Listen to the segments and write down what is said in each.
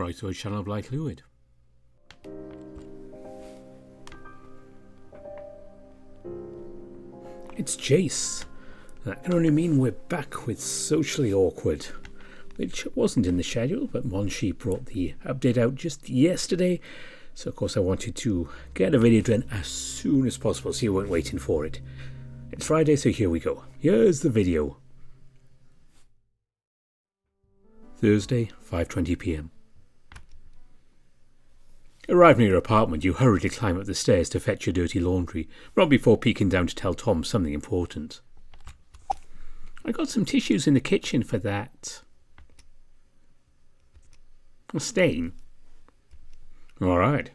Right, so a channel of light fluid. It's Jayce. That can only mean we're back with Socially Awkward, which wasn't in the schedule, but Monshi brought the update out just yesterday, so of course I wanted to get a video done as soon as possible, so you weren't waiting for it. It's Friday, so here we go. Here's the video. Thursday, 5:20 p.m. Arriving at your apartment, you hurriedly climb up the stairs to fetch your dirty laundry, not before peeking down to tell Tom something important. I got some tissues in the kitchen for that. A stain? All right.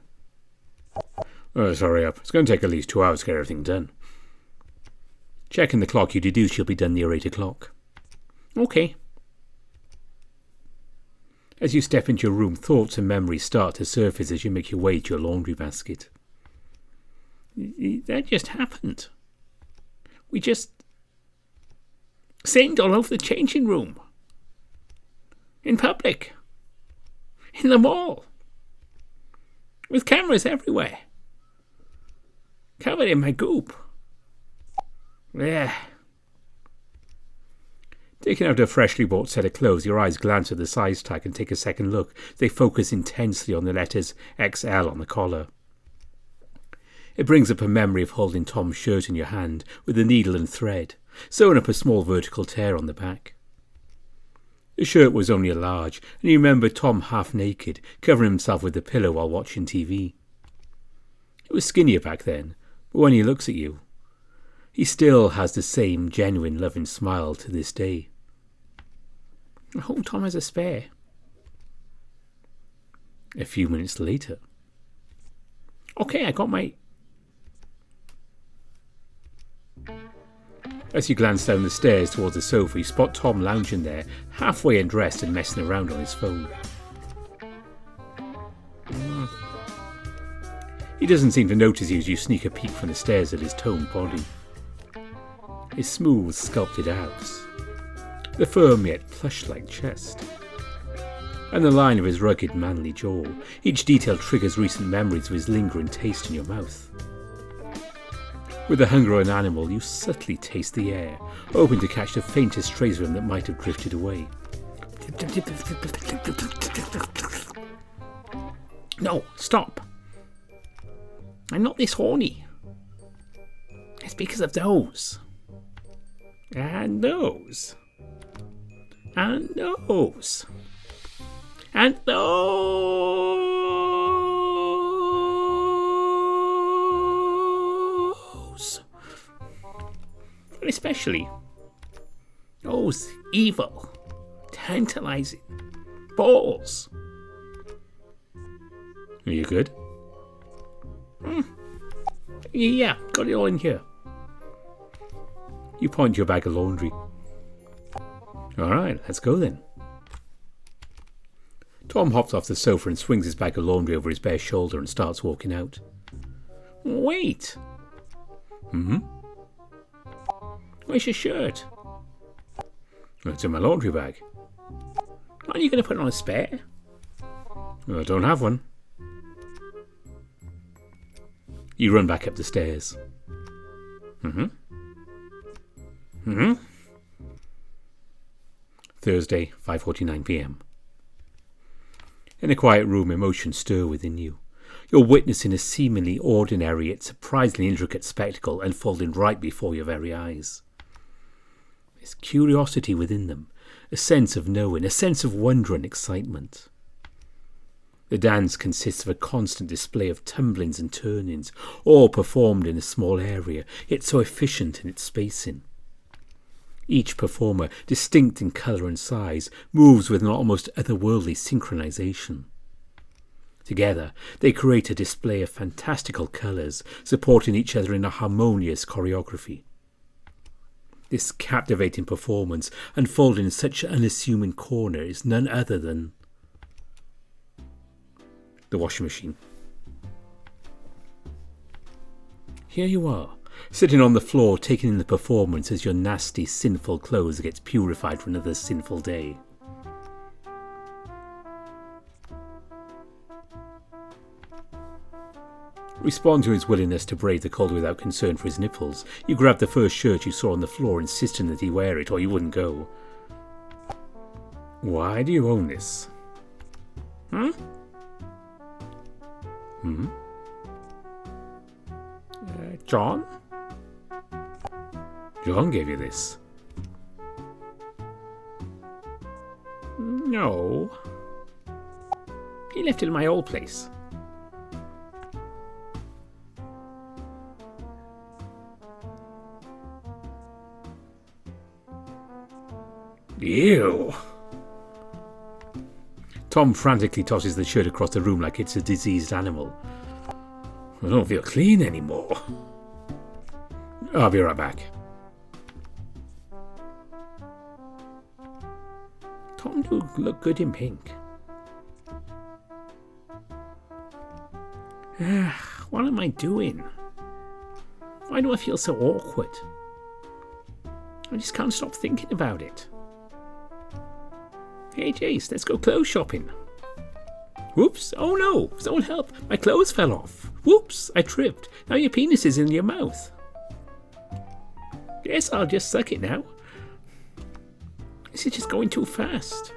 Let's hurry up. It's going to take at least 2 hours to get everything done. Checking the clock, you deduce you'll be done near 8 o'clock. Okay. As you step into your room, thoughts and memories start to surface as you make your way to your laundry basket. That just happened. We just sinned all over the changing room. In public. In the mall. With cameras everywhere. Covered in my goop. Yeah. Taking out a freshly bought set of clothes, your eyes glance at the size tag and take a second look. They focus intensely on the letters XL on the collar. It brings up a memory of holding Tom's shirt in your hand with a needle and thread, sewing up a small vertical tear on the back. The shirt was only a large, and you remember Tom half naked, covering himself with a pillow while watching TV. He was skinnier back then, but when he looks at you, he still has the same genuine loving smile to this day. I hope Tom has a spare. A few minutes later. Okay, I got my... As you glance down the stairs towards the sofa, you spot Tom lounging there, halfway undressed and messing around on his phone. He doesn't seem to notice you as you sneak a peek from the stairs at his toned body. His smooth, sculpted abs, the firm yet plush-like chest, and the line of his rugged, manly jaw. Each detail triggers recent memories of his lingering taste in your mouth. With the hunger of an animal, you subtly taste the air, hoping to catch the faintest trace of him that might have drifted away. No, stop! I'm not this horny. It's because of those. And those. And those. And those. And especially those evil, tantalizing balls. Are you good? Yeah, got it all in here. You point to your bag of laundry. Alright, let's go then. Tom hops off the sofa and swings his bag of laundry over his bare shoulder and starts walking out. Wait! Where's your shirt? It's in my laundry bag. Aren't you going to put it on a spare? I don't have one. You run back up the stairs. Thursday, 5:49 p.m. In a quiet room, emotions stir within you. You're witnessing a seemingly ordinary yet surprisingly intricate spectacle unfolding right before your very eyes. There's curiosity within them, a sense of knowing, a sense of wonder and excitement. The dance consists of a constant display of tumblings and turnings, all performed in a small area, yet so efficient in its spacing. Each performer, distinct in colour and size, moves with an almost otherworldly synchronization. Together, they create a display of fantastical colours, supporting each other in a harmonious choreography. This captivating performance, unfolding in such an unassuming corner, is none other than the washing machine. Here you are, sitting on the floor, taking in the performance as your nasty, sinful clothes gets purified for another sinful day. Respond to his willingness to brave the cold without concern for his nipples. You grabbed the first shirt you saw on the floor, insisting that he wear it or you wouldn't go. Why do you own this? Hmm? John? John gave you this. No. He left it in my old place. Ew. Tom frantically tosses the shirt across the room like it's a diseased animal. I don't feel clean anymore. I'll be right back. Tom do look good in pink. What am I doing? Why do I feel so awkward? I just can't stop thinking about it. Hey Jayce, let's go clothes shopping. Whoops, oh no, someone help, my clothes fell off. Whoops, I tripped, now your penis is in your mouth. Guess I'll just suck it now. This is just going too fast.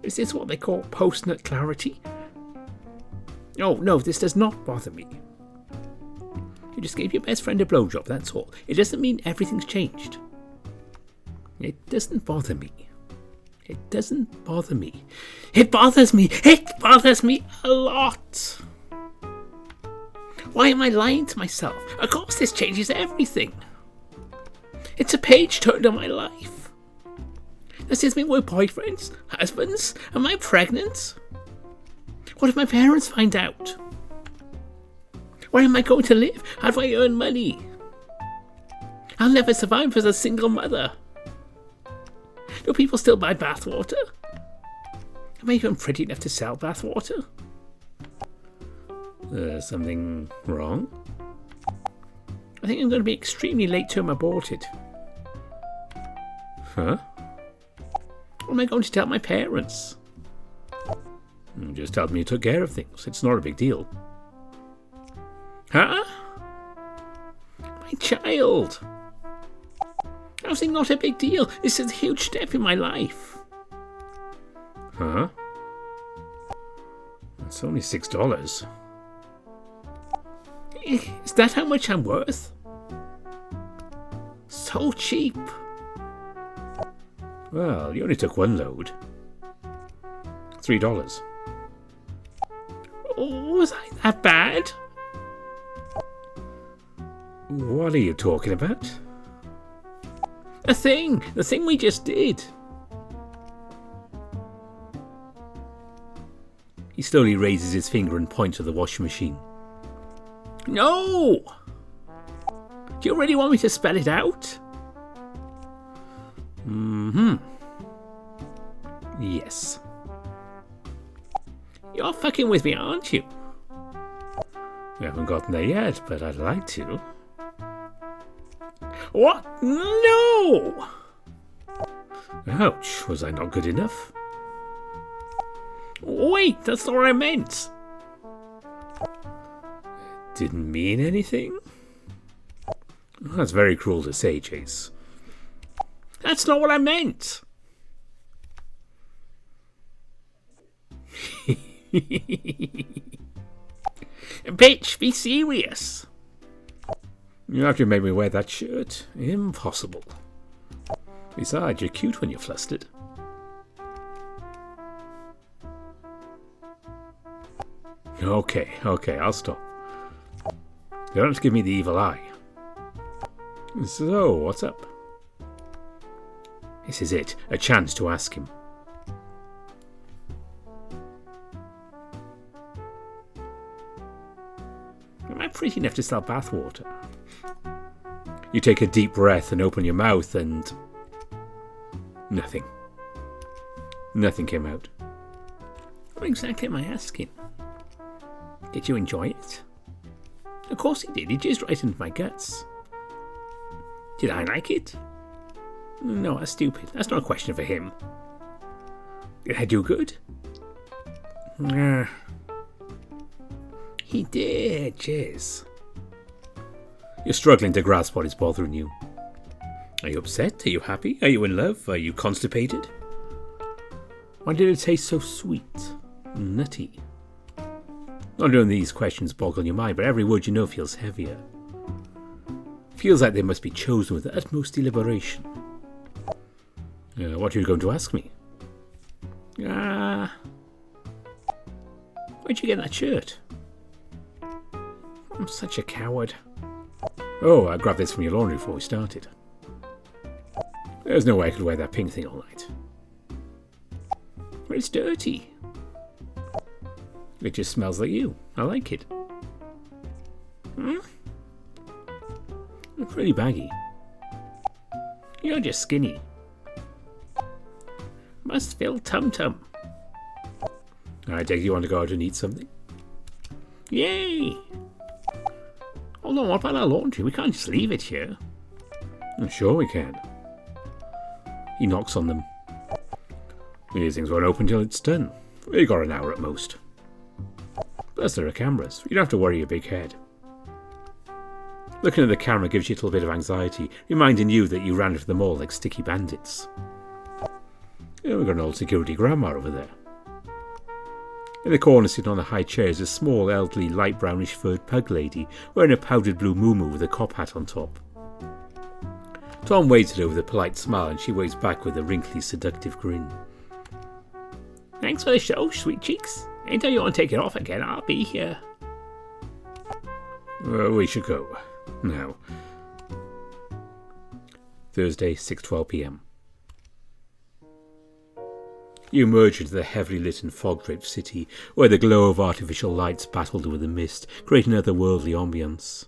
Is this what they call post-nut clarity? Oh no, this does not bother me. You just gave your best friend a blowjob, that's all. It doesn't mean everything's changed. It doesn't bother me. It doesn't bother me. It bothers me. It bothers me a lot. Why am I lying to myself? Of course this changes everything. It's a page turned on my life. Does this mean we're boyfriends? Husbands? Am I pregnant? What if my parents find out? Where am I going to live? How do I earn money? I'll never survive as a single mother. Do people still buy bathwater? Am I even pretty enough to sell bathwater? Something wrong? I think I'm going to be extremely late-term aborted. Huh? What am I going to tell my parents? Just tell them you took care of things. It's not a big deal. Huh? My child! How's it not a big deal? This is a huge step in my life. Huh? It's only $6. Is that how much I'm worth? So cheap. Well, you only took one load. $3. Oh, was I that bad? What are you talking about? The thing we just did. He slowly raises his finger and points to the washing machine. No! Do you really want me to spell it out? Yes. You're fucking with me, aren't you? We haven't gotten there yet, but I'd like to. What? No! Ouch, was I not good enough? Wait, that's not what I meant. Didn't mean anything? That's very cruel to say, Jayce. That's not what I meant. Bitch, be serious. You have to make me wear that shirt. Impossible. Besides, you're cute when you're flustered. Okay, I'll stop. You don't have to give me the evil eye. So, what's up? This is it, a chance to ask him. Am I pretty enough to sell bathwater? You take a deep breath and open your mouth and... nothing. Nothing came out. What exactly am I asking? Did you enjoy it? Of course he did, he jizzed right into my guts. Did I like it? No, that's stupid. That's not a question for him. Did I do good? Hey there, Jayce. You're struggling to grasp what is bothering you. Are you upset? Are you happy? Are you in love? Are you constipated? Why did it taste so sweet? Nutty. Not only these questions boggle your mind, but every word you know feels heavier. Feels like they must be chosen with the utmost deliberation. What are you going to ask me? Where'd you get that shirt? I'm such a coward. Oh, I grabbed this from your laundry before we started. There's no way I could wear that pink thing all night. But it's dirty. It just smells like you. I like it. It's really baggy. You're just skinny. Must fill tum-tum. I take you want to go out and eat something? Yay! Hold on, what about our laundry? We can't just leave it here. Sure we can. He knocks on them. These things won't open till it's done. We've got an hour at most. Plus there are cameras. You don't have to worry your big head. Looking at the camera gives you a little bit of anxiety, reminding you that you ran for the mall like sticky bandits. We've got an old security grandma over there. In the corner, sitting on a high chair, is a small, elderly, light brownish furred pug lady wearing a powdered blue muumuu with a cop hat on top. Tom waves at her with a polite smile and she waves back with a wrinkly, seductive grin. Thanks for the show, sweet cheeks. Anytime you want to take it off again, I'll be here. We should go. Now. Thursday, 6:12 p.m. You emerge into the heavily lit and fog-draped city, where the glow of artificial lights battled with the mist, creating an otherworldly ambience.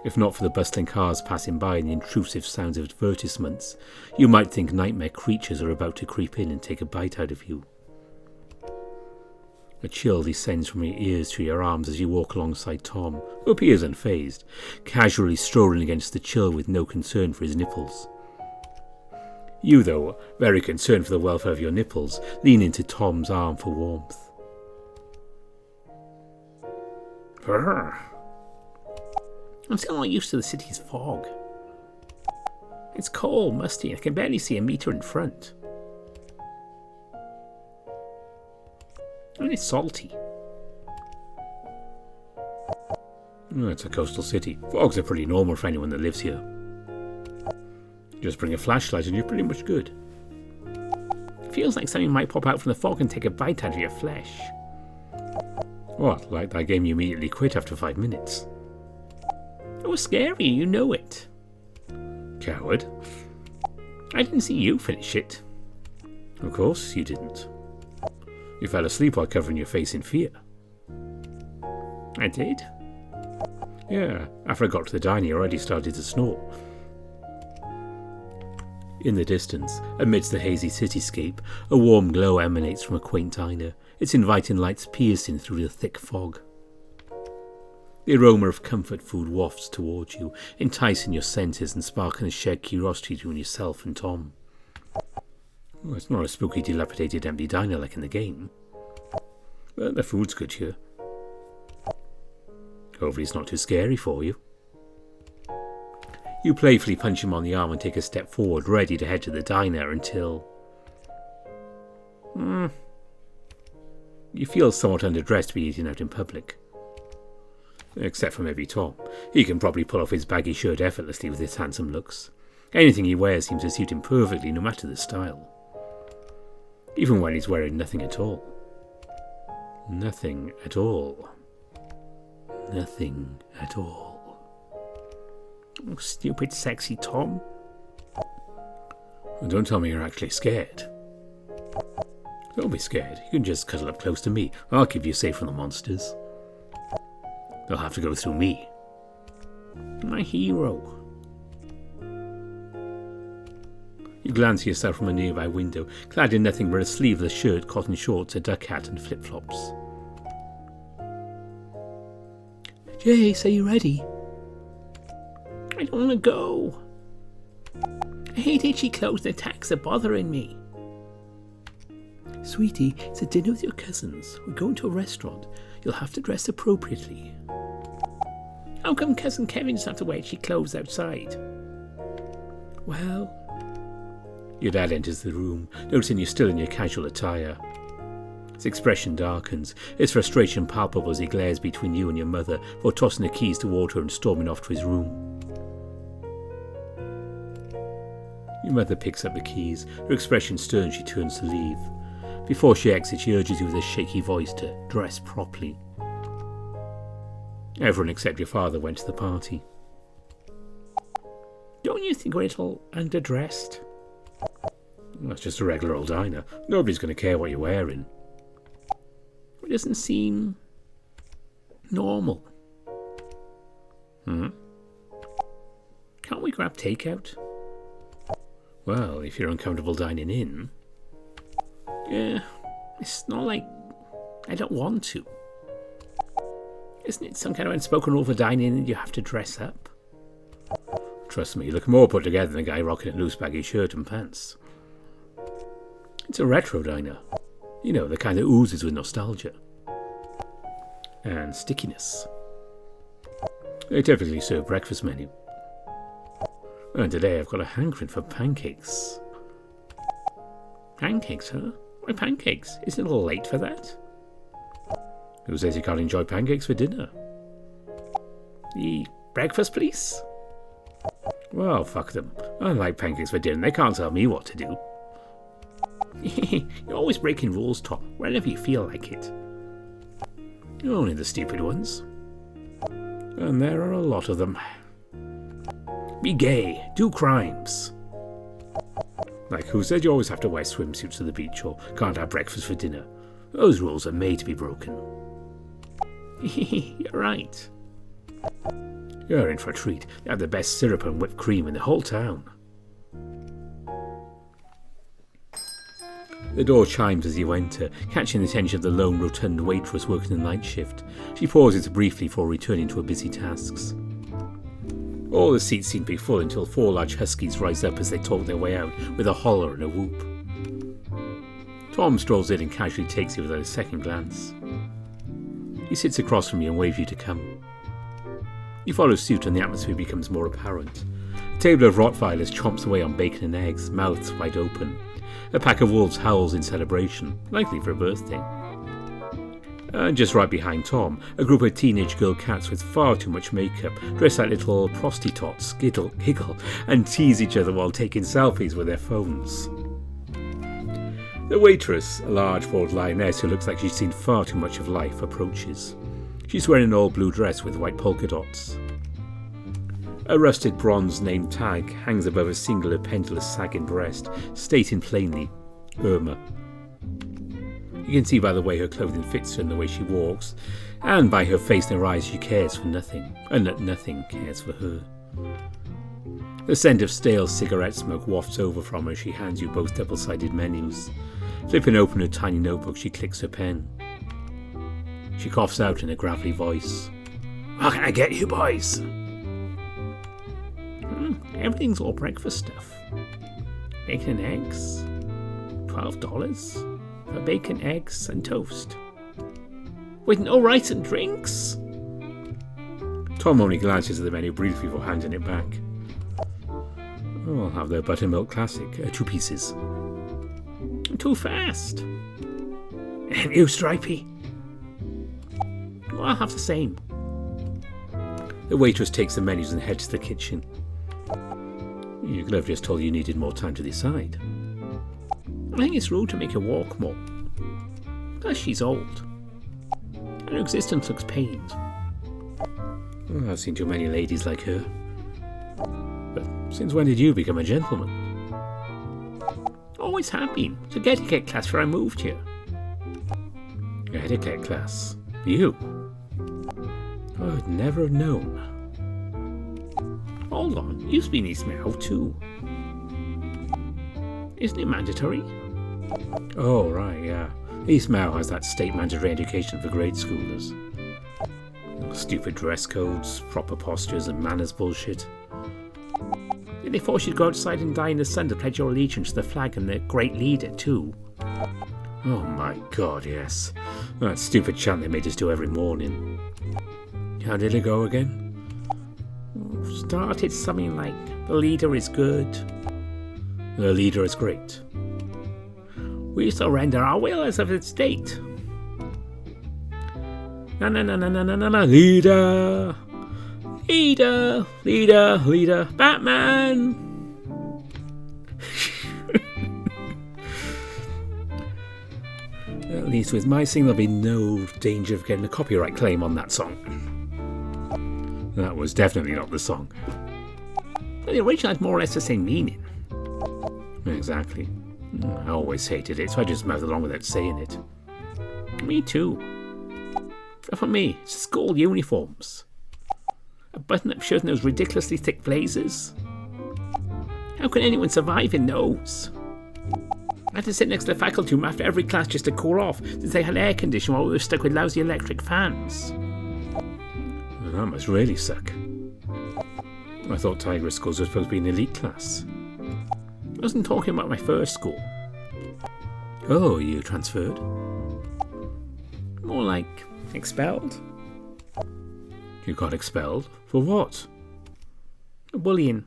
If not for the bustling cars passing by and the intrusive sounds of advertisements, you might think nightmare creatures are about to creep in and take a bite out of you. A chill descends from your ears to your arms as you walk alongside Tom, who appears unfazed, casually strolling against the chill with no concern for his nipples. You, though, very concerned for the welfare of your nipples, lean into Tom's arm for warmth. I'm still not used to the city's fog. It's cold, musty, and I can barely see a meter in front. And it's salty. It's a coastal city. Fogs are pretty normal for anyone that lives here. Just bring a flashlight and you're pretty much good. It feels like something might pop out from the fog and take a bite out of your flesh. What, like that game you immediately quit after 5 minutes? It was scary, you know it. Coward. I didn't see you finish it. Of course you didn't. You fell asleep while covering your face in fear. I did? Yeah, after I got to the diner you already started to snore. In the distance, amidst the hazy cityscape, a warm glow emanates from a quaint diner, its inviting lights piercing through the thick fog. The aroma of comfort food wafts towards you, enticing your senses and sparking a shared curiosity between yourself and Tom. Well, it's not a spooky, dilapidated, empty diner like in the game. But the food's good here. Hopefully it's not too scary for you. You playfully punch him on the arm and take a step forward, ready to head to the diner until... You feel somewhat underdressed to be eating out in public. Except for maybe Tom. He can probably pull off his baggy shirt effortlessly with his handsome looks. Anything he wears seems to suit him perfectly, no matter the style. Even when he's wearing nothing at all. Nothing at all. Nothing at all. Oh, stupid, sexy Tom. Well, don't tell me you're actually scared. Don't be scared. You can just cuddle up close to me. I'll keep you safe from the monsters. They'll have to go through me. My hero. You glance at yourself from a nearby window, clad in nothing but a sleeveless shirt, cotton shorts, a duck hat and flip-flops. Jayce, are you ready? I don't want to go. I hate itchy clothes and attacks are bothering me. Sweetie, it's a dinner with your cousins. We're going to a restaurant. You'll have to dress appropriately. How come Cousin Kevin doesn't have to wear cheap clothes outside? Well... Your dad enters the room, noticing you're still in your casual attire. His expression darkens, his frustration palpable as he glares between you and your mother before tossing the keys toward her and storming off to his room. Your mother picks up the keys, her expression stern. She turns to leave. Before she exits, she urges you with a shaky voice to dress properly. Everyone except your father went to the party. Don't you think we're a little underdressed? Well, it's just a regular old diner. Nobody's going to care what you're wearing. It doesn't seem normal. Can't we grab takeout? Well, if you're uncomfortable dining in... Yeah, it's not like I don't want to. Isn't it some kind of unspoken rule for dining and you have to dress up? Trust me, you look more put together than a guy rocking a loose baggy shirt and pants. It's a retro diner. You know, the kind that oozes with nostalgia. And stickiness. They typically serve breakfast menu. And today I've got a hankering for pancakes. Pancakes, huh? Why pancakes? Isn't it a little late for that? Who says you can't enjoy pancakes for dinner? The breakfast, please? Well, fuck them. I like pancakes for dinner. They can't tell me what to do. You're always breaking rules, Tom, whenever you feel like it. Only the stupid ones. And there are a lot of them. Be gay. Do crimes. Like who said you always have to wear swimsuits to the beach or can't have breakfast for dinner? Those rules are made to be broken. You're right. You're in for a treat. They have the best syrup and whipped cream in the whole town. The door chimes as you enter, catching the attention of the lone, rotund waitress working the night shift. She pauses briefly before returning to her busy tasks. All the seats seem to be full until four large huskies rise up as they talk their way out with a holler and a whoop. Tom strolls in and casually takes you without a second glance. He sits across from you and waves you to come. You follow suit and the atmosphere becomes more apparent. A table of Rottweilers chomps away on bacon and eggs, mouths wide open. A pack of wolves howls in celebration, likely for a birthday. And just right behind Tom, a group of teenage girl cats with far too much makeup, dressed like little prostitutes, giggle, and tease each other while taking selfies with their phones. The waitress, a large bald lioness who looks like she's seen far too much of life, approaches. She's wearing an all-blue dress with white polka dots. A rusted bronze name tag hangs above a singular pendulous sagging breast, stating plainly, Irma. You can see by the way her clothing fits her and the way she walks, and by her face and her eyes she cares for nothing, and that nothing cares for her. The scent of stale cigarette smoke wafts over from her as she hands you both double-sided menus. Flipping open her tiny notebook, she clicks her pen. She coughs out in a gravelly voice. What can I get you boys? Everything's all breakfast stuff. Bacon and eggs. $12 for bacon, eggs and toast. With no rice and drinks? Tom only glances at the menu briefly before handing it back. Oh, I'll have the buttermilk classic, 2 pieces. Too fast. And you, Stripey? Well, I'll have the same. The waitress takes the menus and heads to the kitchen. You could have just told her you needed more time to decide. I think it's rude to make her walk more. Plus she's old. And her existence looks pained. Well, I've seen too many ladies like her. But since when did you become a gentleman? Always have been. Took etiquette class where I moved here. Etiquette class? You? I'd never have known. Hold on, you speak East Meow too. Isn't it mandatory? Oh, right, yeah. East Meow has that state mandatory education for grade schoolers. Stupid dress codes, proper postures and manners bullshit. Did they force you to go outside and die in the sun to pledge your allegiance to the flag and the great leader too? Oh my God, yes. That stupid chant they made us do every morning. How did it go again? Started something like, the leader is good. The leader is great. We surrender our will as of its date. No, leader! Leader! Leader! Leader! Batman! At least with my singing, there'll be no danger of getting a copyright claim on that song. That was definitely not the song. But the original had more or less the same meaning. Exactly. I always hated it, so I just mouthed along without saying it. Me too. For me, it's school uniforms. A button-up shirt and those ridiculously thick blazers. How can anyone survive in those? I had to sit next to the faculty room after every class just to cool off, since they had air conditioning while we were stuck with lousy electric fans. That must really suck. I thought Tigress schools were supposed to be an elite class. I wasn't talking about my first school. Oh, you transferred? More like expelled. You got expelled? For what? Bullying.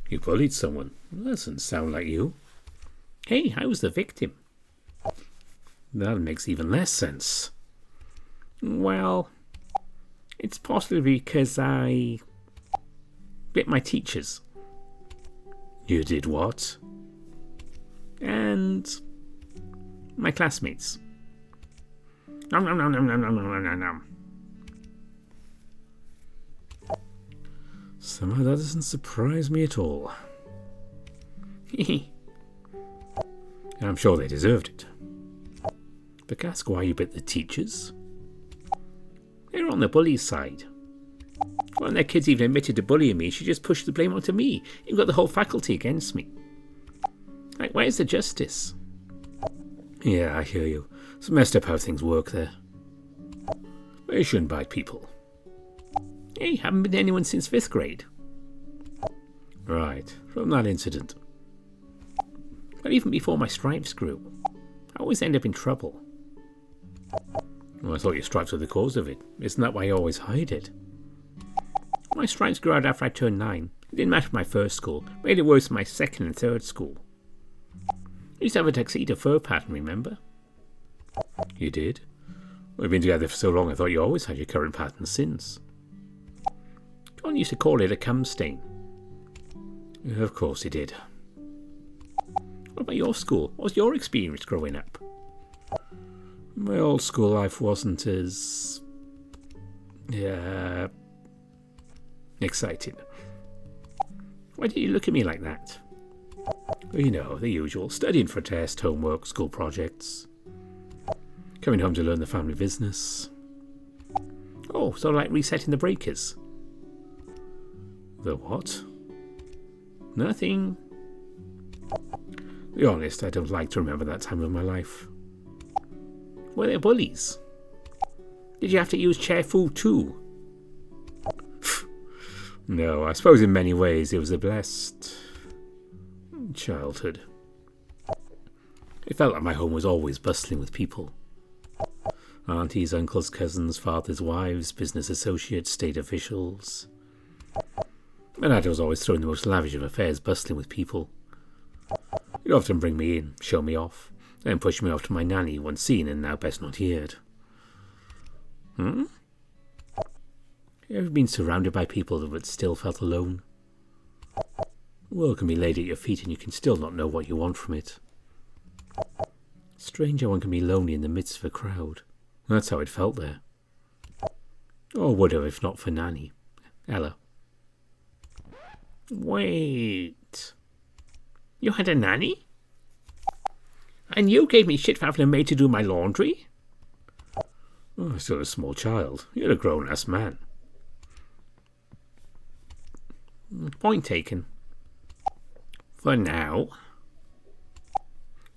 You bullied someone? That doesn't sound like you. Hey, I was the victim. That makes even less sense. Well, it's possibly because I bit my teachers. You did what? And my classmates. Nom, nom, nom, nom, nom, nom, nom, nom, nom. Somehow that doesn't surprise me at all. I'm sure they deserved it. But ask why you bit the teachers. They were on the bully's side. When their kids even admitted to bullying me, she just pushed the blame onto me. You've got the whole faculty against me. Like, where's the justice? Yeah, I hear you. It's messed up how things work there. They shouldn't bite people. Hey, haven't been to anyone since 5th grade. Right, from that incident. But even before my stripes grew, I always end up in trouble. Well, I thought your stripes were the cause of it. Isn't that why you always hide it? My stripes grew out after I turned 9. It didn't matter for my first school. It made it worse for my second and third school. I used to have a tuxedo fur pattern, remember? You did? We've been together for so long I thought you always had your current pattern since. John used to call it a cum stain. Of course he did. What about your school? What was your experience growing up? My old school life wasn't as exciting. Why did you look at me like that? You know, the usual. Studying for test, homework, school projects. Coming home to learn the family business. Oh, sort of like resetting the breakers. The what? Nothing. To be honest, I don't like to remember that time of my life. Were there bullies? Did you have to use chair food too? No, I suppose in many ways it was a blessed childhood. It felt like my home was always bustling with people. Aunties, uncles, cousins, fathers, wives, business associates, state officials. My dad was always throwing the most lavish of affairs, bustling with people. He'd often bring me in, show me off, then push me off to my nanny, once seen and now best not heard. You ever been surrounded by people but still felt alone? The world can be laid at your feet and you can still not know what you want from it. Strange how one can be lonely in the midst of a crowd. That's how it felt there. Or would have if not for Nanny. Ella. Wait. You had a nanny? And you gave me shit for having a maid to do my laundry? Oh, I'm still a small child. You're a grown-ass man. Point taken. For now.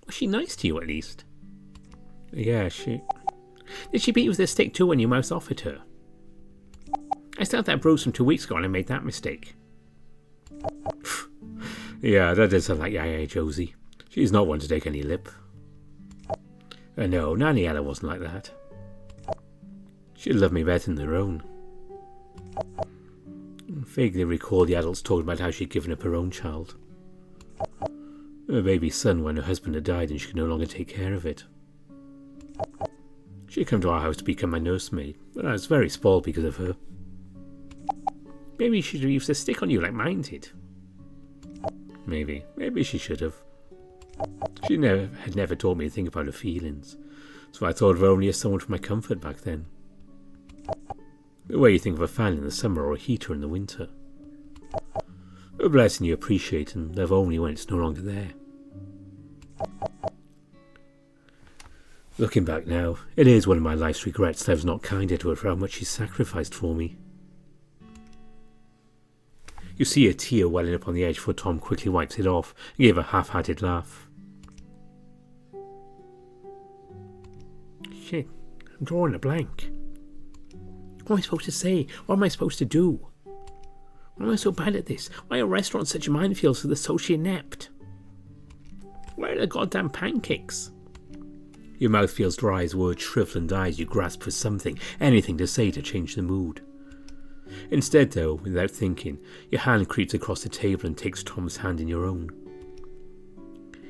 Was she nice to you, at least? Yeah, she... Did she beat you with a stick too when you mouthed off at her? I still had that bruise from 2 weeks ago and I made that mistake. Yeah, that does sound like Yaya Josie. She's not one to take any lip. No, Nanny Ella wasn't like that. She'd love me better than her own. I vaguely recall the adults talking about how she'd given up her own child. Her baby son when her husband had died and she could no longer take care of it. She'd come to our house to become my nursemaid, but I was very spoiled because of her. Maybe she should have used a stick on you like mine did. Maybe she should have. She had never taught me to think about her feelings, so I thought of her only as someone for my comfort back then. The way you think of a fan in the summer or a heater in the winter. A blessing you appreciate and love only when it's no longer there. Looking back now, it is one of my life's regrets that I was not kinder to her for how much she sacrificed for me. You see a tear welling up on the edge before Tom quickly wipes it off and gave a half-hearted laugh. Shit, I'm drawing a blank. What am I supposed to say? What am I supposed to do? Why am I so bad at this? Why are restaurants such minefields for the socially inept? Where are the goddamn pancakes? Your mouth feels dry as words shrivel and die as you grasp for something, anything to say to change the mood. Instead, though, without thinking, your hand creeps across the table and takes Tom's hand in your own.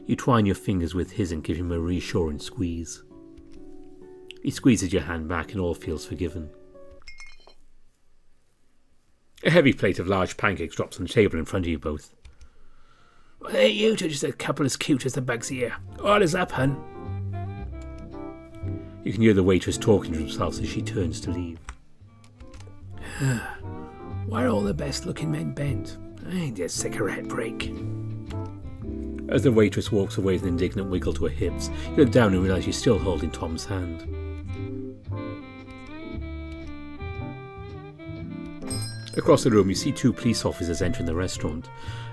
You twine your fingers with his and give him a reassuring squeeze. He squeezes your hand back and all feels forgiven. A heavy plate of large pancakes drops on the table in front of you both. Well, ain't you two just a couple as cute as the bugs here? All is up, hun. You can hear the waitress talking to herself as she turns to leave. Why are all the best-looking men bent? I need a cigarette break. As the waitress walks away with an indignant wiggle to her hips, you look down and realise she's still holding Tom's hand. Across the room you see two police officers entering the restaurant.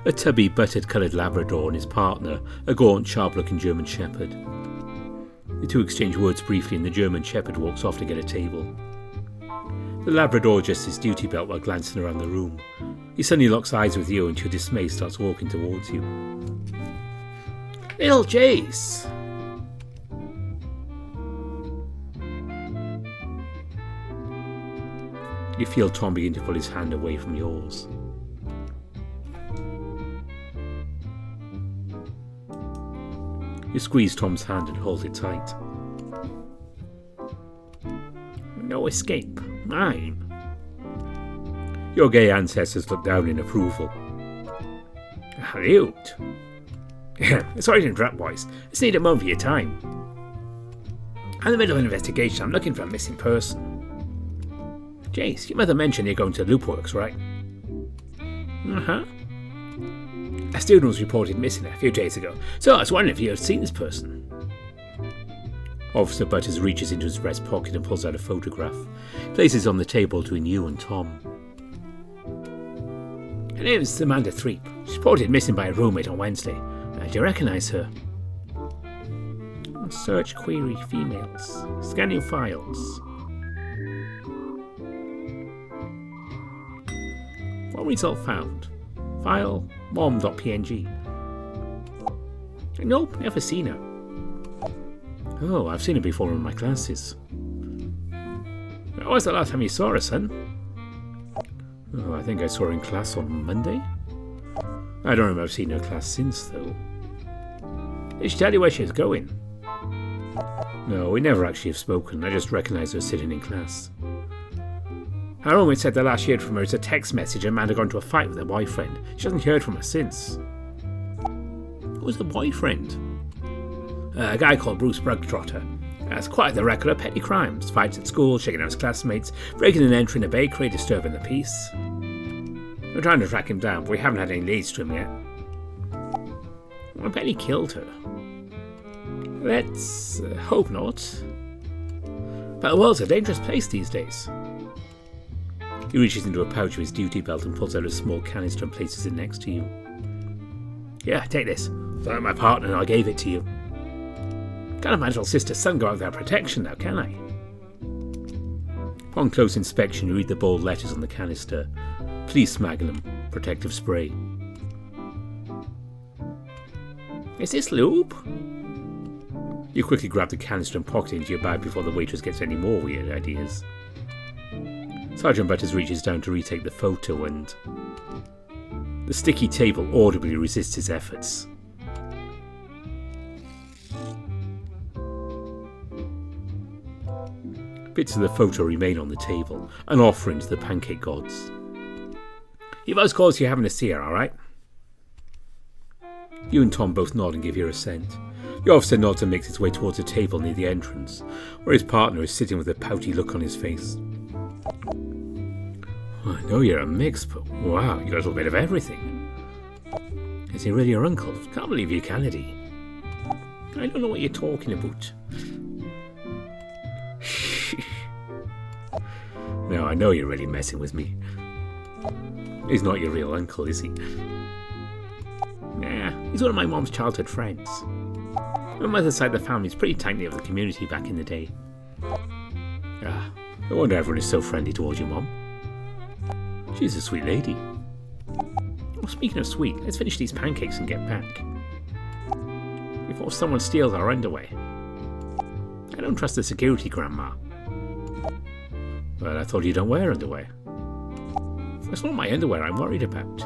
A tubby, buttered-coloured Labrador and his partner, a gaunt, sharp-looking German Shepherd. The two exchange words briefly and the German Shepherd walks off to get a table. The Labrador adjusts his duty belt while glancing around the room. He suddenly locks eyes with you and to your dismay starts walking towards you. Little Jayce! You feel Tom begin to pull his hand away from yours. You squeeze Tom's hand and hold it tight. No escape. Mine. Your gay ancestors look down in approval. Salute. Sorry to interrupt, boys. I just need a moment of your time. I'm in the middle of an investigation. I'm looking for a missing person. Jayce, your mother mentioned you're going to Loopworks, right? Uh-huh. A student was reported missing a few days ago, so I was wondering if you had seen this person. Officer Butters reaches into his breast pocket and pulls out a photograph. He places it on the table between you and Tom. Her name is Amanda Threep. She's reported missing by a roommate on Wednesday. Do you recognise her? Search query females. Scanning files. What result found? File mom.png. Nope, never seen her. Oh, I've seen her before in my classes. When was the last time you saw her, son? Oh, I think I saw her in class on Monday. I don't remember seeing her class since, though. Did she tell you where she was going? No, we never actually have spoken. I just recognised her sitting in class. Her roommate said the last she heard from her is a text message Amanda got into a fight with her boyfriend. She hasn't heard from her since. Who was the boyfriend? A guy called Bruce Brugtrotter. Has quite the record of petty crimes. Fights at school, shaking out his classmates, breaking and entering a bakery, disturbing the peace. We're trying to track him down, but we haven't had any leads to him yet. I bet he killed her. Let's hope not. But the world's a dangerous place these days. He reaches into a pouch of his duty belt and pulls out a small canister and places it next to you. Here, take this. I'm my partner and I gave it to you. Can't have my little sister's son go out without protection now, can I? Upon close inspection, you read the bold letters on the canister. Police Magnum, protective spray. Is this lube? You quickly grab the canister and pocket it into your bag before the waitress gets any more weird ideas. Sergeant Butters reaches down to retake the photo and the sticky table audibly resists his efforts. Bits of the photo remain on the table, an offering to the pancake gods. You've us calls you having a see her, alright? You and Tom both nod and give your assent. The officer nods and makes his way towards a table near the entrance, where his partner is sitting with a pouty look on his face. I know you're a mix, but wow, you got a little bit of everything. Is he really your uncle? Can't believe you can, Eddie. I don't know what you're talking about. No, I know you're really messing with me. He's not your real uncle, is he? Nah, he's one of my mom's childhood friends. My mother's side of the family's pretty tight-knit of the community back in the day. Ah, no wonder everyone is so friendly towards your mom. She's a sweet lady. Well, speaking of sweet, let's finish these pancakes and get back. Before someone steals our underwear. I don't trust the security, Grandma. Well, I thought you don't wear underwear. It's not my underwear I'm worried about.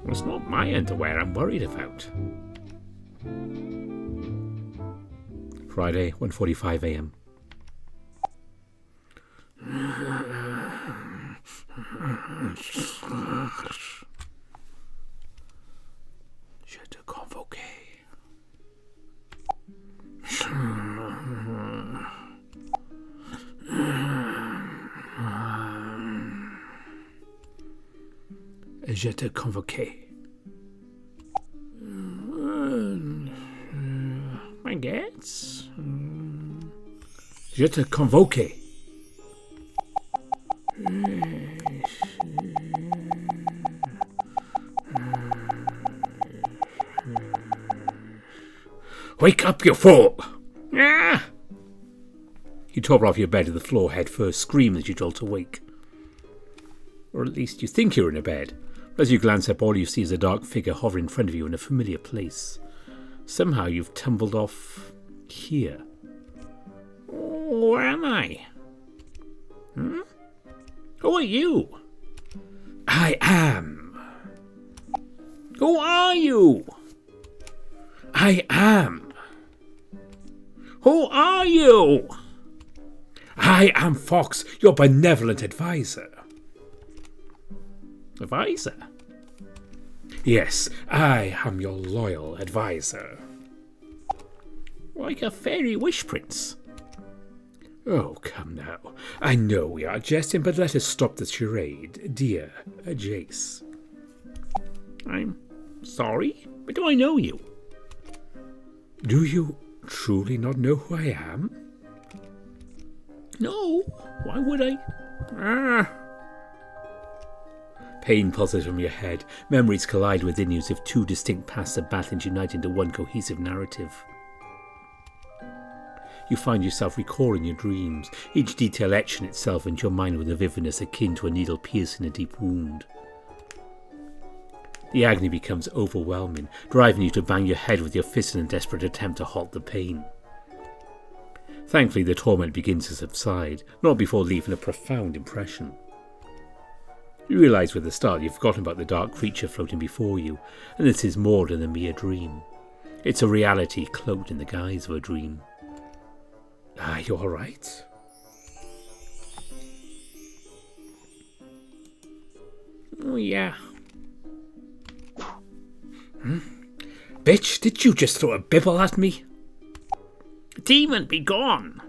It's not my underwear I'm worried about. Friday, 1:45 a.m. Je te convoqué. Je te convoqué. Pancakes. Je te convoqué. Wake up, you fool! Ah! You topple off your bed to the floor head first, scream as you jolt awake. Or at least you think you're in a bed. As you glance up, all you see is a dark figure hovering in front of you in a familiar place. Somehow you've tumbled off here. Where am I? Who are you? I am. Who are you? I am. Who are you? I am Fox, your benevolent advisor. Advisor? Yes, I am your loyal advisor. Like a fairy wish prince. Oh, come now. I know we are jesting, but let us stop the charade, dear Jayce. I'm sorry, but do I know you? Do you truly not know who I am? No, why would I? Pain pulses from your head. Memories collide within you as if two distinct paths of battling unite into one cohesive narrative. You find yourself recalling your dreams, each detail etching itself into your mind with a vividness akin to a needle piercing a deep wound. The agony becomes overwhelming, driving you to bang your head with your fist in a desperate attempt to halt the pain. Thankfully, the torment begins to subside, not before leaving a profound impression. You realise with the start you've forgotten about the dark creature floating before you, and this is more than a mere dream. It's a reality cloaked in the guise of a dream. Are you alright? Oh yeah. Bitch, did you just throw a bibble at me? Demon, be gone!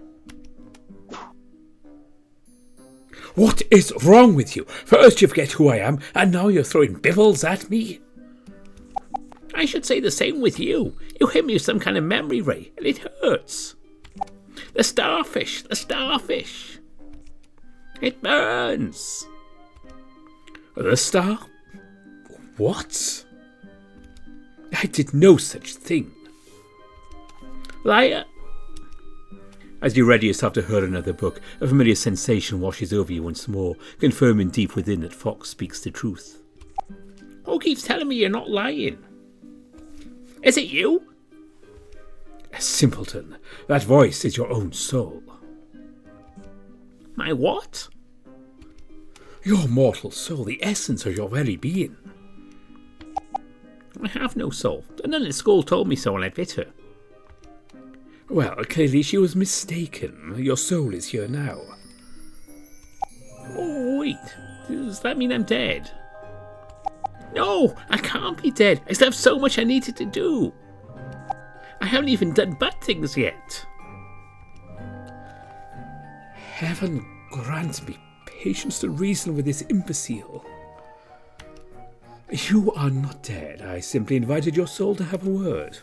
What is wrong with you? First you forget who I am, and now you're throwing bibbles at me? I should say the same with you. You hit me with some kind of memory ray, and it hurts. The starfish, the starfish. It burns. The star? What? I did no such thing. Liar. As you ready yourself to hurl another book, a familiar sensation washes over you once more, confirming deep within that Fox speaks the truth. Who keeps telling me you're not lying? Is it you? A simpleton. That voice is your own soul. My what? Your mortal soul, the essence of your very being. I have no soul. The nun at school told me so and I bit her. Well, clearly she was mistaken. Your soul is here now. Oh, wait. Does that mean I'm dead? No, I can't be dead. I still have so much I needed to do. I haven't even done bad things yet. Heaven grant me patience to reason with this imbecile. You are not dead. I simply invited your soul to have a word.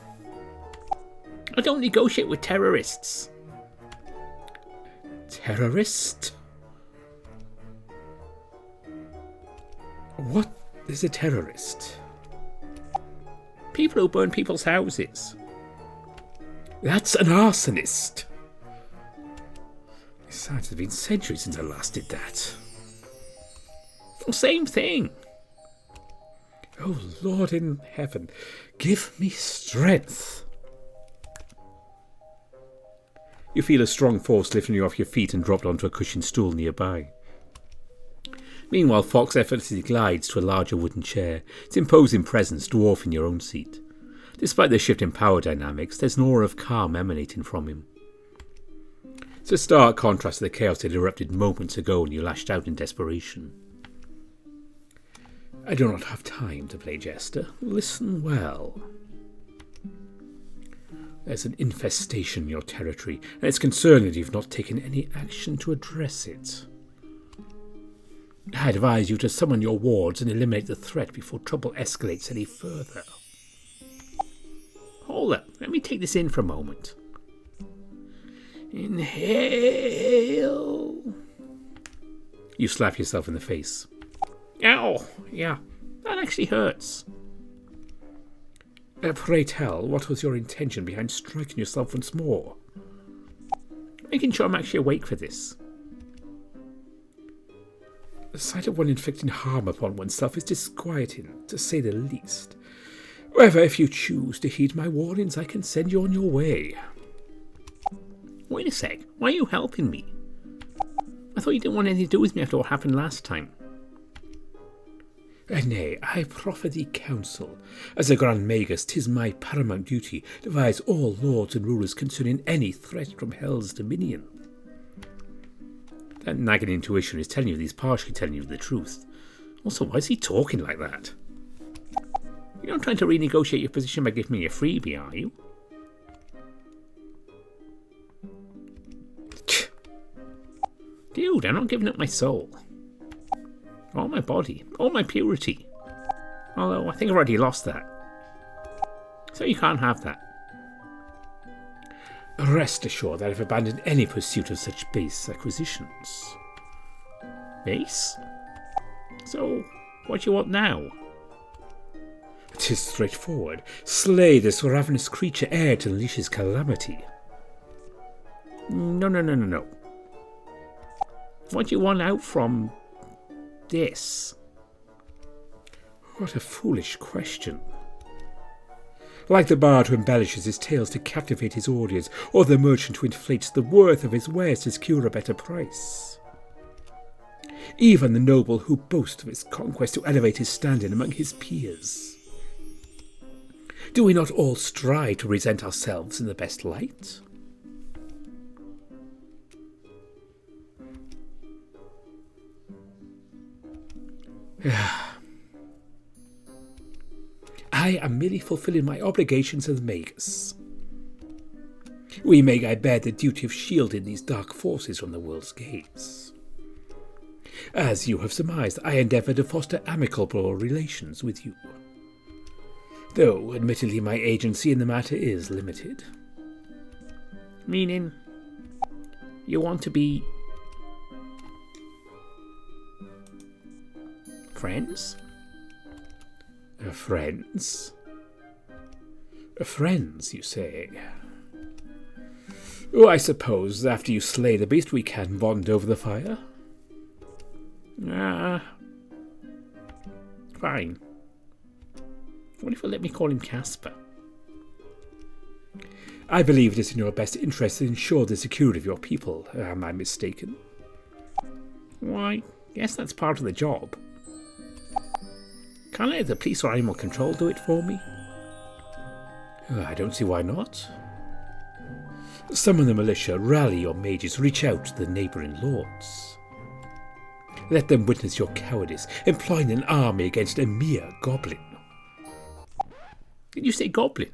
I don't negotiate with terrorists. Terrorist? What is a terrorist? People who burn people's houses. That's an arsonist. Besides, it's been centuries since I last did that. Well, same thing. Oh, Lord in heaven, give me strength. You feel a strong force lifting you off your feet and dropped onto a cushioned stool nearby. Meanwhile, Fox effortlessly glides to a larger wooden chair, its imposing presence dwarfing your own seat. Despite the shift in power dynamics, there's an aura of calm emanating from him. It's a stark contrast to the chaos that erupted moments ago when you lashed out in desperation. I do not have time to play jester. Listen well. There's an infestation in your territory, and it's concerning that you've not taken any action to address it. I advise you to summon your wards and eliminate the threat before trouble escalates any further. Hold up, let me take this in for a moment. Inhale. You slap yourself in the face. Ow, yeah, that actually hurts. Pray tell, what was your intention behind striking yourself once more? Making sure I'm actually awake for this. The sight of one inflicting harm upon oneself is disquieting, to say the least. However, if you choose to heed my warnings, I can send you on your way. Wait a sec, why are you helping me? I thought you didn't want anything to do with me after what happened last time. Nay, I proffer thee counsel. As a Grand Magus, 'tis my paramount duty to advise all lords and rulers concerning any threat from Hell's dominion. That nagging intuition is telling you that he's partially telling you the truth. Also, why is he talking like that? You're not trying to renegotiate your position by giving me a freebie, are you? Dude, I'm not giving up my soul. Or my body. Or my purity. Although, I think I've already lost that. So you can't have that. Rest assured that I've abandoned any pursuit of such base acquisitions. Base? So, what do you want now? 'Tis straightforward. Slay this ravenous creature ere to unleash his calamity. No. What do you want out from this? What a foolish question. Like the bard who embellishes his tales to captivate his audience, or the merchant who inflates the worth of his wares to secure a better price. Even the noble who boasts of his conquest to elevate his standing among his peers. Do we not all strive to present ourselves in the best light? I am merely fulfilling my obligations as Magus. We Magi bear the duty of shielding these dark forces from the world's gaze. As you have surmised, I endeavour to foster amicable relations with you. Though, admittedly, my agency in the matter is limited. Meaning, you want to be friends? Friends? Friends, you say? Oh, I suppose after you slay the beast we can bond over the fire? Fine. What if you let me call him Casper? I believe it is in your best interest to ensure the security of your people. Am I mistaken? Why, yes, that's part of the job. Can't I let the police or animal control do it for me? I don't see why not. Summon the militia, rally your mages, reach out to the neighbouring lords. Let them witness your cowardice, employing an army against a mere goblin. Did you say goblin?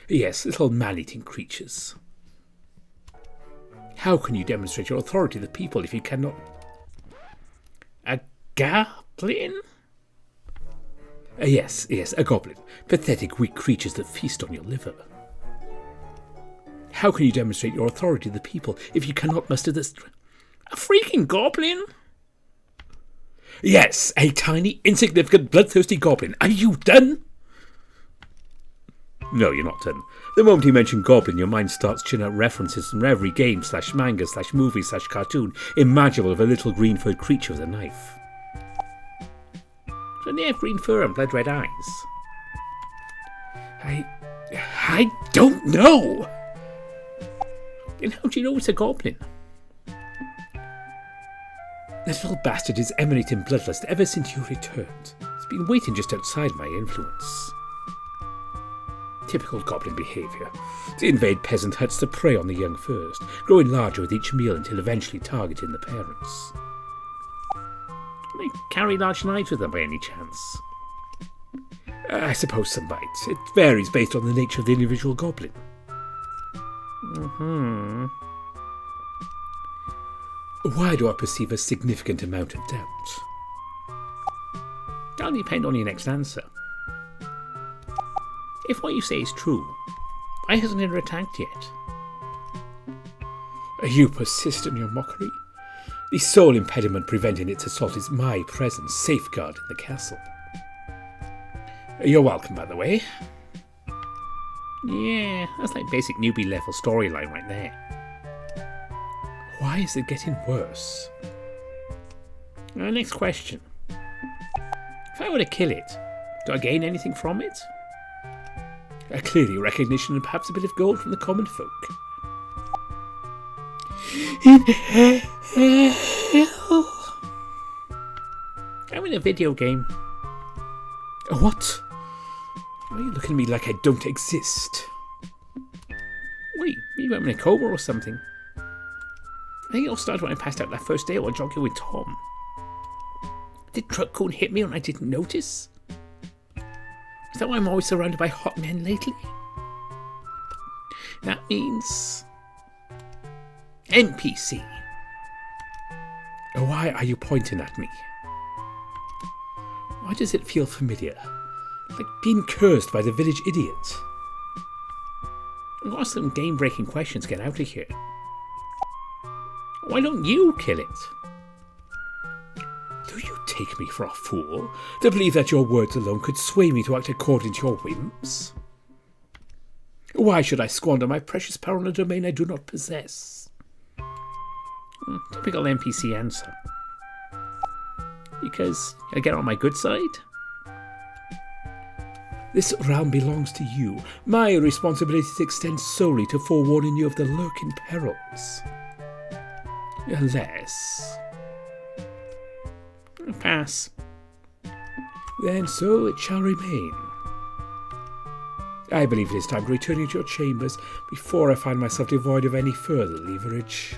Yes, little man-eating creatures. How can you demonstrate your authority to the people if you cannot... A goblin? Yes, a goblin. Pathetic, weak creatures that feast on your liver. How can you demonstrate your authority to the people if you cannot muster the strength? A freaking goblin? Yes, a tiny, insignificant, bloodthirsty goblin. Are you done? No, you're not done. The moment you mention goblin, your mind starts churning out references from every game / manga / movie / cartoon imaginable of a little green-furred creature with a knife. So they have green fur and blood-red eyes. I don't know. Then how do you know it's a goblin? The little bastard is emanating bloodlust ever since you returned. It's been waiting just outside my influence. Typical goblin behaviour. To invade peasant huts to prey on the young first, growing larger with each meal until eventually targeting the parents. They carry large knives with them by any chance? I suppose some might. It varies based on the nature of the individual goblin. Why do I perceive a significant amount of doubt? That'll depend on your next answer. If what you say is true, why hasn't it attacked yet? You persist in your mockery? The sole impediment preventing its assault is my presence safeguarding the castle. You're welcome, by the way. Yeah, that's like basic newbie level storyline right there. Why is it getting worse? Next question. If I were to kill it, do I gain anything from it? Clearly recognition and perhaps a bit of gold from the common folk. I'm in a video game. What? Why are you looking at me like I don't exist? Wait, maybe I'm in a coma or something. I think it all started when I passed out that first day while jogging with Tom. Did Truck Coon hit me and I didn't notice? Is that why I'm always surrounded by hot men lately? That means... NPC. Why are you pointing at me? Why does it feel familiar? Like being cursed by the village idiot. I've got some game-breaking questions. Get out of here. Why don't you kill it? Do you take me for a fool to believe that your words alone could sway me to act according to your whims? Why should I squander my precious power on a domain I do not possess? Typical NPC answer. Because I get on my good side? This realm belongs to you. My responsibilities extend solely to forewarning you of the lurking perils. Unless... Pass. Then so it shall remain. I believe it is time to return to your chambers before I find myself devoid of any further leverage.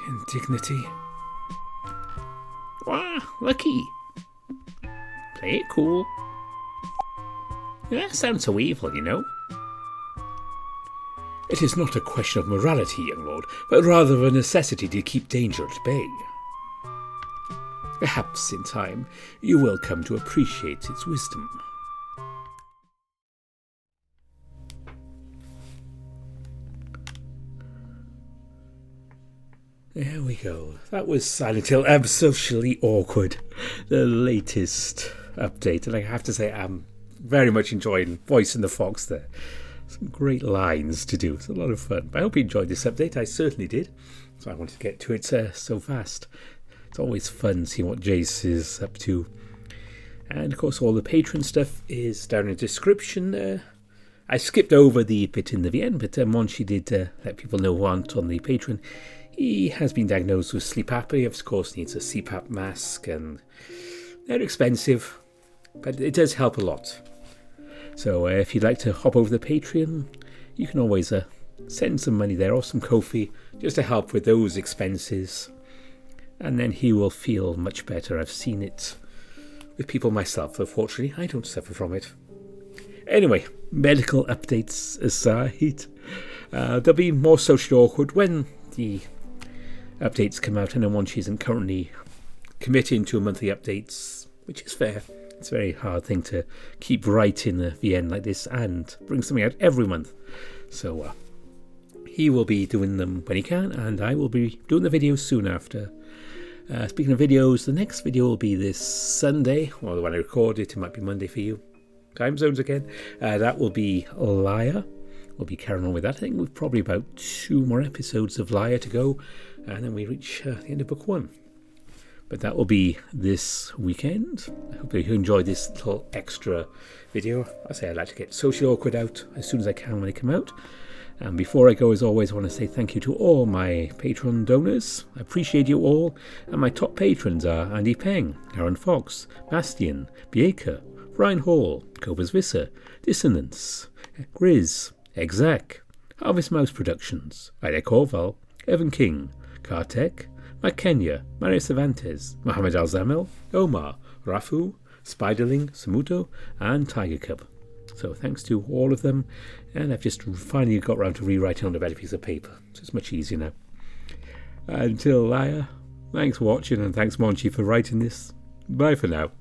Indignity. Wow, lucky. Play it cool. That sounds so evil, you know. It is not a question of morality, young lord, but rather of a necessity to keep danger at bay. Perhaps in time you will come to appreciate its wisdom. There we go. That was Silent Hill. Socially Awkward, the latest update. And I have to say, I'm very much enjoying voicing the fox there. Some great lines to do. It's a lot of fun. But I hope you enjoyed this update. I certainly did. So I wanted to get to it so fast. It's always fun seeing what Jayce is up to. And of course all the Patreon stuff is down in the description. I skipped over the bit in the VN, but Monchi did let people know who aren't on the Patreon. He has been diagnosed with sleep apnea. Of course needs a CPAP mask, and they're expensive, but it does help a lot. So if you'd like to hop over the Patreon, you can always send some money there or some Ko-fi just to help with those expenses, and then he will feel much better. I've seen it with people myself. Unfortunately, I don't suffer from it. Anyway, medical updates aside, there'll be more socially awkward when the updates come out. I know Monchi isn't currently committing to monthly updates, which is fair. It's a very hard thing to keep writing the VN like this and bring something out every month. So he will be doing them when he can, and I will be doing the videos soon after. Speaking of videos, the next video will be this Sunday, or when I record it, it might be Monday for you. Time zones again. That will be Liar. We'll be carrying on with that. I think we've probably about 2 more episodes of Liar to go, and then we reach the end of book 1. But that will be this weekend. I hope you enjoyed this little extra video. I say I'd like to get Socially Awkward out as soon as I can when they come out. And before I go, as always, I want to say thank you to all my Patreon donors. I appreciate you all. And my top patrons are Andy Peng, Aaron Fox, Bastian, Bieka, Ryan Hall, Cobus Visser, Dissonance, Grizz, Exec, Harvest Mouse Productions, Ida Corval, Evan King, Kartek, Mike Kenya, Mario Cervantes, Mohammed Al-Zamel, Omar, Rafu, Spiderling, Samuto, and Tiger Cub. So thanks to all of them, and I've just finally got around to rewriting on a better piece of paper, so it's much easier now. Until Liar, thanks for watching, and thanks Monchi for writing this. Bye for now.